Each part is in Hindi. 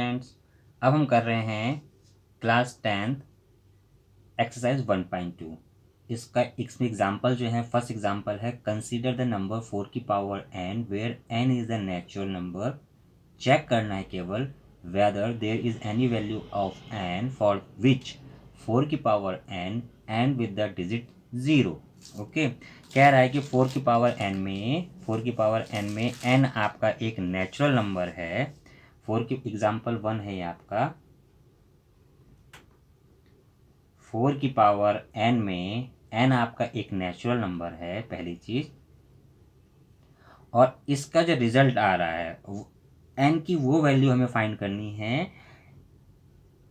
स्टूडेंट्स, अब हम कर रहे हैं क्लास 10th एक्सरसाइज 1.2। इसका इसमें एग्जाम्पल जो है, फर्स्ट एग्जाम्पल है कंसीडर द नंबर 4 की power n where n is the natural number. Check करना है केवल whether there is any value of n for which 4 की power n end with the digit 0। Okay, कह रहा है कि 4 की पावर n में n आपका एक नेचुरल नंबर है। 4 की एग्जाम्पल 1 है ये आपका। 4 की पावर n में n आपका एक नेचुरल नंबर है, पहली चीज। और इसका जो रिजल्ट आ रहा है n की वो वैल्यू हमें फाइंड करनी है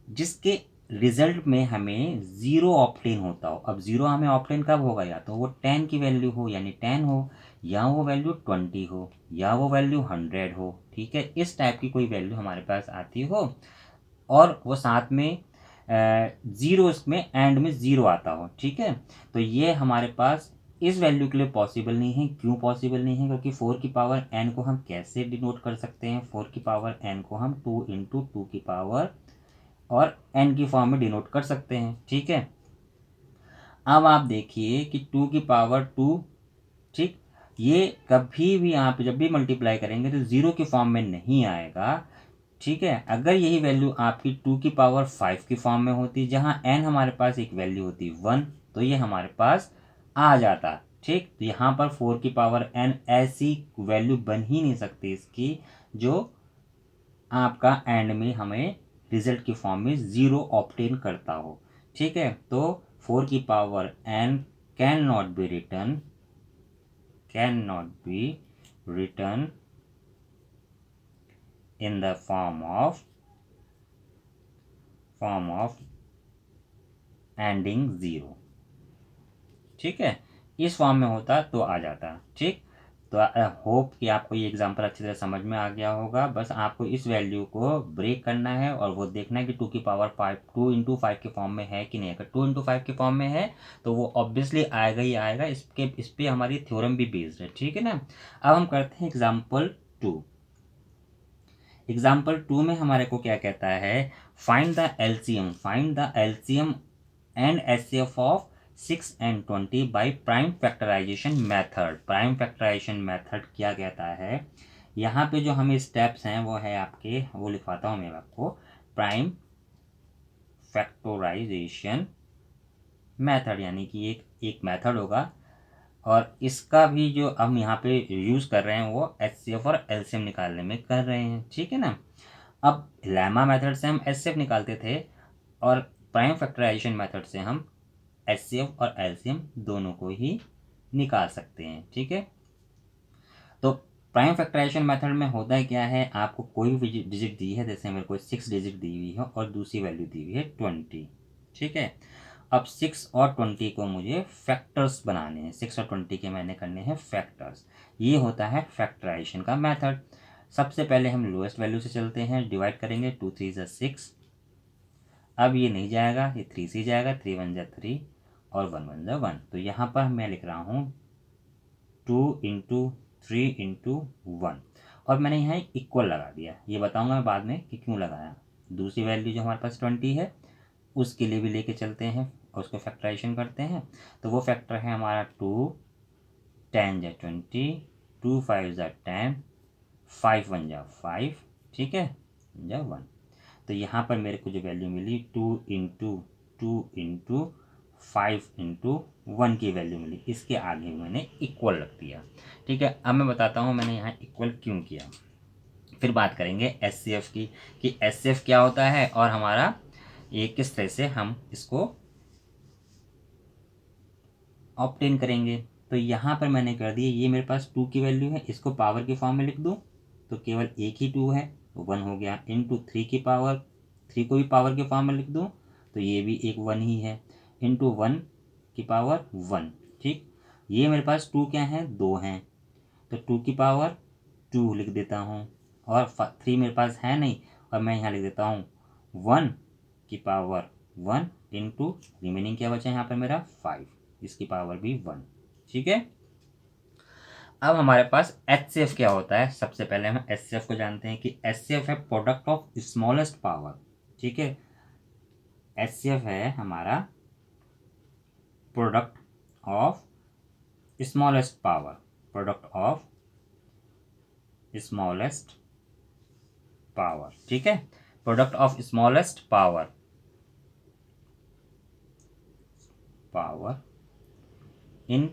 जिसके रिजल्ट में हमें 0 ऑप्टेन होता हो। अब 0 हमें ऑप्टेन कब होगा? या तो वो 10 की वैल्यू हो यानी 10 हो, या वो वैल्यू 20 हो, या वो वैल्यू 100 हो। ठीक है, इस टाइप की कोई वैल्यू हमारे पास आती हो और वो साथ में ज़ीरो में एंड में ज़ीरो आता हो। ठीक है, तो ये हमारे पास इस वैल्यू के लिए पॉसिबल नहीं है। क्यों पॉसिबल नहीं है? क्योंकि 4 की पावर n को हम कैसे डिनोट कर सकते हैं? 4 की पावर n को हम 2 इंटू 2 की पावर और n की फॉर्म में डिनोट कर सकते हैं। ठीक है, अब आप देखिए कि 2 की पावर 2, ठीक, ये कभी भी आप जब भी मल्टीप्लाई करेंगे तो 0 की फॉर्म में नहीं आएगा। ठीक है, अगर यही वैल्यू आपकी 2 की पावर 5 की फॉर्म में होती, जहां n हमारे पास एक वैल्यू होती 1, तो ये हमारे पास आ जाता। ठीक, तो यहाँ पर 4 की पावर n ऐसी वैल्यू बन ही नहीं सकती इसकी जो आपका एंड में हमें रिजल्ट की फॉर्म में 0 ऑप्टेन करता हो। ठीक है, तो 4 की power n can not be return in the form of ending 0। ठीक है, इस फॉर्म में होता तो आ जाता। ठीक, तो आई होप कि आपको ये एग्जांपल अच्छी तरह समझ में आ गया होगा। बस आपको इस वैल्यू को ब्रेक करना है और वो देखना है कि 2 की पावर 5 2 इंटू 5 के फॉर्म में है कि नहीं। अगर 2 इंटू 5 के फॉर्म में है तो वो ऑब्वियसली आएगा ही आएगा। इस पे हमारी थ्योरम भी बेस्ड है। ठीक है ना, अब हम करते हैं एग्जाम्पल 2। एग्जाम्पल 2 में हमारे को क्या कहता है? Find the LCM and HCF of 6 and 20 by prime factorisation method. Prime factorisation method क्या कहता है? यहाँ पे जो हमें स्टेप्स हैं वो है आपके, वो लिखवाता हूँ मैं आपको। प्राइम फैक्टराइजेशन मेथड यानी कि एक मेथड होगा और इसका भी जो हम यहाँ पे यूज़ कर रहे हैं वो एचसीएफ और एलसीएम निकालने में कर रहे हैं। ठीक है ना, अब लेमा मेथड से हम एचसीएफ निकालते थे और प्राइम फैक्टराइजेशन मेथड से हम एचसीएफ और एलसीएम दोनों को ही निकाल सकते हैं। ठीक है, तो प्राइम फैक्टराइजेशन मेथड में होता है क्या है? आपको कोई भी डिजिट दी है, जैसे मेरे को 6 डिजिट दी हुई है और दूसरी वैल्यू दी हुई है 20। ठीक है, अब 6 और 20 को मुझे फैक्टर्स बनाने हैं। 6 और 20 के मैंने करने हैं फैक्टर्स। ये होता है फैक्टराइजेशन का मेथड। सबसे पहले हम लोएस्ट वैल्यू से चलते हैं, डिवाइड करेंगे। 2 3 ज़ा 6। अब ये नहीं जाएगा, ये 3 से जाएगा। 3 1 ज़ा 3 और 1 1 ज़ा 1। तो यहाँ पर मैं लिख रहा हूँ 2 इंटू 3 इंटू 1 और मैंने यहाँ एक इक्वल लगा दिया। ये बताऊँगा मैं बाद में कि क्यों लगाया। दूसरी वैल्यू जो हमारे पास 20 है उसके लिए भी लेके चलते हैं और उसको फैक्टराइजेशन करते हैं। तो वो फैक्टर है हमारा 2 10 ज़ा 20, 2 5 ज़ा 10, 5 1 ज़ा 5। ठीक है, ज़ा 1। तो यहाँ पर मेरे को जो वैल्यू मिली 2 इंटू 5 इंटू 1 की वैल्यू मिली। इसके आगे मैंने इक्वल रख दिया। ठीक है, अब मैं बताता हूँ मैंने यहाँ इक्वल क्यों किया। फिर बात करेंगे एचसीएफ की कि एचसीएफ क्या होता है और हमारा ये किस तरह से हम इसको ऑब्टेन करेंगे। तो यहाँ पर मैंने कर दिया, ये मेरे पास 2 की वैल्यू है, इसको पावर के फॉर्म में लिख दूँ तो केवल एक ही 2 है, 1 हो गया। इंटू 3 की पावर, 3 को भी पावर के फॉर्म में लिख दूँ तो ये भी एक 1 ही है। इंटू 1 की पावर 1। ठीक, ये मेरे पास 2 क्या है? 2 हैं, तो 2 की पावर 2 लिख देता हूँ और 3 मेरे पास है नहीं और मैं यहाँ लिख देता हूँ 1 की पावर 1 इंटू रिमेनिंग क्या बचा यहाँ पर मेरा 5, इसकी पावर भी 1। ठीक है, अब हमारे पास HCF क्या होता है, सबसे पहले हम HCF को जानते हैं कि HCF है प्रोडक्ट ऑफ स्मॉलेस्ट पावर। ठीक है, HCF है हमारा product of smallest power, product of smallest power. ठीक है, product of smallest power, power in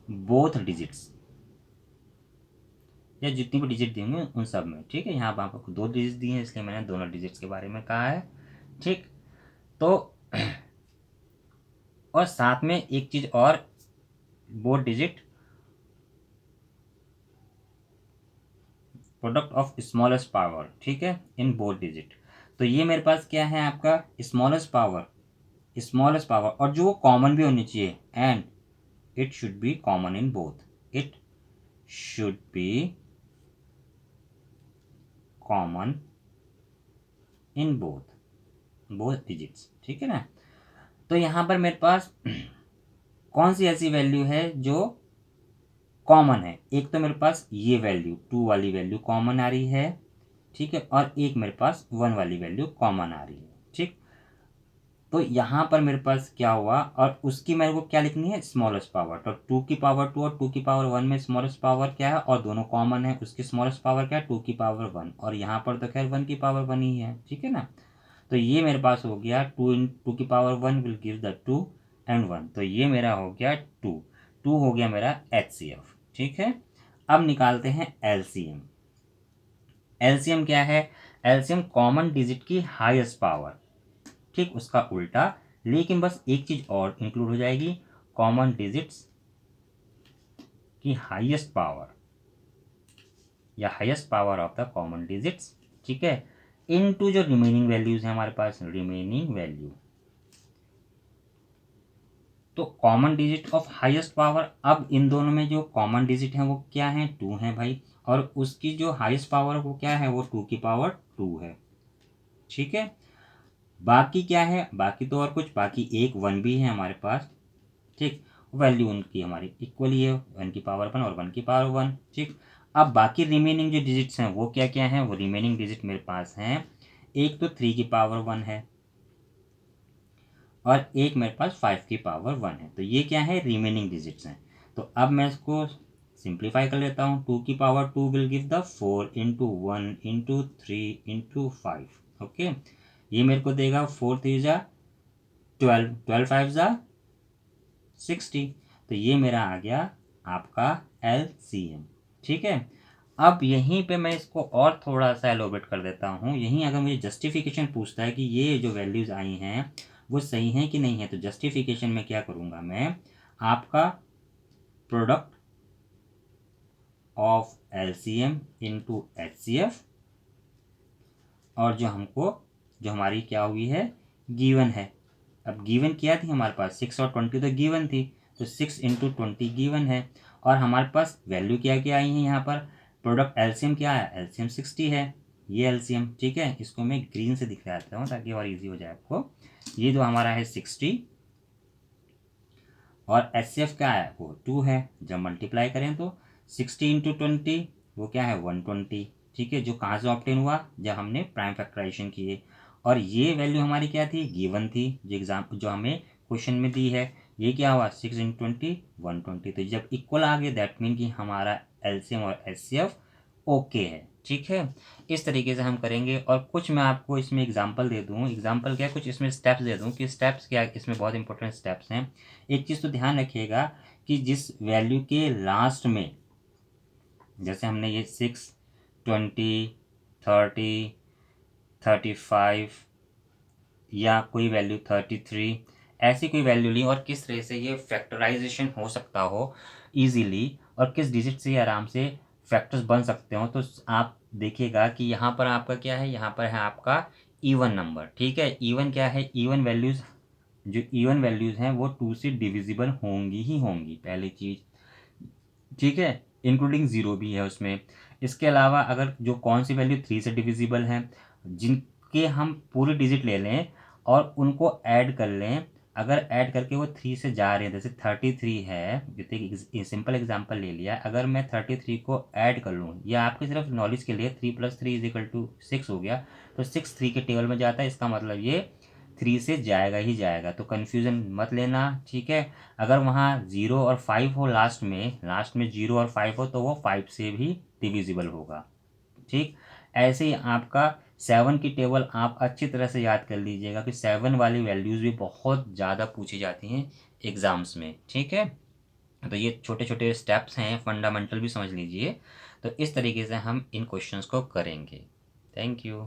both digits, या जितनी भी डिजिट देंगे उन सब में। ठीक है, यहाँ पर आपको 2 डिजिट दिए हैं इसलिए मैंने दोनों डिजिट्स के बारे में कहा है। ठीक, तो और साथ में एक चीज और, both digit product of smallest power. ठीक है, इन बोथ डिजिट। तो ये मेरे पास क्या है आपका स्मॉलेस्ट पावर, स्मॉलेस्ट पावर, और जो कॉमन भी होनी चाहिए, and it should be common in both, it should be common in both digits. ठीक है ना। तो यहाँ पर मेरे पास कौन सी ऐसी वैल्यू है जो कॉमन है, एक तो मेरे पास ये वैल्यू 2 वाली वैल्यू कॉमन आ रही है। ठीक है, और एक मेरे पास 1 वाली वैल्यू कॉमन आ रही है। ठीक, तो यहाँ पर मेरे पास क्या हुआ, और उसकी मेरे को क्या लिखनी है, स्मॉलेस्ट पावर। तो 2 की पावर 2 और 2 की पावर 1 में स्मॉलेस्ट पावर क्या है, और दोनों कॉमन है, उसकी स्मॉलेस्ट पावर क्या है, 2 की पावर 1, और यहाँ पर तो खैर 1 की पावर 1 ही है। ठीक है ना। तो ये मेरे पास हो गया 2 इन 2 की power 1 will give the 2 and 1, तो ये मेरा हो गया 2 हो गया मेरा HCF। ठीक है, अब निकालते हैं LCM। LCM क्या है, LCM कॉमन डिजिट की हाईएस्ट पावर। ठीक, उसका उल्टा, लेकिन बस एक चीज और इंक्लूड हो जाएगी, कॉमन डिजिट्स की हाईएस्ट पावर, या highest power of the common digits. ठीक है, इनटू जो रिमेनिंग वैल्यूज है हमारे पास, रिमेनिंग वैल्यू। तो common digit of highest power, अब इन दोनों में जो कॉमन डिजिट है वो क्या है, 2 है भाई, और उसकी जो हाईएस्ट पावर वो क्या है, वो 2 की पावर 2 है। ठीक है, बाकी क्या है, बाकी तो और कुछ, बाकी एक 1 भी है हमारे पास। ठीक, वैल्यू उनकी हमारी इक्वल ही है, 1 की पावर 1 और 1 की पावर 1। ठीक, अब बाकी रिमेनिंग जो डिजिट्स हैं वो क्या क्या हैं, वो रिमेनिंग डिजिट मेरे पास हैं, एक तो 3 की पावर 1 है, और एक मेरे पास 5 की पावर 1 है। तो ये क्या है, रिमेनिंग डिजिट्स हैं। तो अब मैं इसको सिंप्लीफाई कर लेता हूँ, 2 की power 2 will give the 4 into 1 into 3 into 5। Okay, ये मेरे को देगा 4 3 जा 12, 12 5 जा 60। तो ये मेरा आ गया आपका LCM। ठीक है, अब यहीं पे मैं इसको और थोड़ा सा एलोबरेट कर देता हूँ। यहीं अगर मुझे जस्टिफिकेशन पूछता है कि ये जो वैल्यूज़ आई हैं वो सही हैं कि नहीं है, तो जस्टिफिकेशन में क्या करूँगा मैं, आपका product of LCM into HCF, और जो हमारी क्या हुई है, गिवन है। अब गिवन क्या थी हमारे पास, 6 और 20 तो गिवन थी, तो 6 इंटू 20 गिवन है, और हमारे पास वैल्यू क्या क्या आई है यहाँ पर, प्रोडक्ट LCM क्या है, LCM 60 है, ये LCM। ठीक है, इसको मैं ग्रीन से दिखाता हूँ ताकि और इजी हो जाए आपको। ये जो हमारा है 60, और HCF क्या है, वो 2 है। जब मल्टीप्लाई करें तो 60 इंटू 20 वो क्या है, 120। ठीक है, जो कहाँ से ऑप्टेन हुआ, जब हमने प्राइम फैक्टराइजेशन किए, और ये वैल्यू हमारी क्या थी, गिवन थी, जो हमें क्वेश्चन में दी है। ये क्या हुआ, 6 इंटू 20 120। तो जब इक्वल आ गए दैट मीन कि हमारा LCM और HCF ओके है। ठीक है, इस तरीके से हम करेंगे। और कुछ मैं आपको इसमें एग्जांपल दे दूँ, एग्जांपल क्या, कुछ इसमें स्टेप्स दे दूँ कि स्टेप्स क्या, इसमें बहुत इंपॉर्टेंट स्टेप्स हैं। एक चीज़ तो ध्यान रखिएगा कि जिस वैल्यू के लास्ट में, जैसे हमने ये 6 20 30 35 या कोई वैल्यू 33, ऐसी कोई वैल्यू ली, और किस तरह से ये फैक्टराइजेशन हो सकता हो इजीली, और किस डिजिट से ये आराम से फैक्टर्स बन सकते हो, तो आप देखिएगा कि यहाँ पर आपका क्या है, यहाँ पर है आपका इवन नंबर। ठीक है, इवन क्या है, इवन वैल्यूज़, जो इवन वैल्यूज़ हैं वो 2 से डिविजिबल होंगी ही होंगी, पहली चीज़। ठीक है, इंक्लूडिंग ज़ीरो भी है उसमें। इसके अलावा अगर जो कौन सी वैल्यू 3 से डिविजिबल हैं, जिनके हम पूरी डिजिट ले लें और उनको ऐड कर लें, अगर ऐड करके वो 3 से जा रहे हैं, जैसे 33 है, जैसे सिंपल एग्जांपल ले लिया, अगर मैं 33 को ऐड कर लूँ, या आपके सिर्फ नॉलेज के लिए 3 + 3 = 6 हो गया, तो 6 3 के टेबल में जाता है, इसका मतलब ये 3 से जाएगा ही जाएगा, तो कन्फ्यूज़न मत लेना, ठीक है। अगर वहाँ 0 और 5 हो लास्ट में 0 और 5 हो, तो वो 5 से भी डिविजिबल होगा, ठीक। ऐसे ही आपका 7 की टेबल आप अच्छी तरह से याद कर लीजिएगा कि 7 वाली वैल्यूज़ भी बहुत ज़्यादा पूछी जाती हैं एग्ज़ाम्स में, ठीक है। तो ये छोटे छोटे स्टेप्स हैं, फंडामेंटल भी समझ लीजिए। तो इस तरीके से हम इन क्वेश्चंस को करेंगे। Thank you.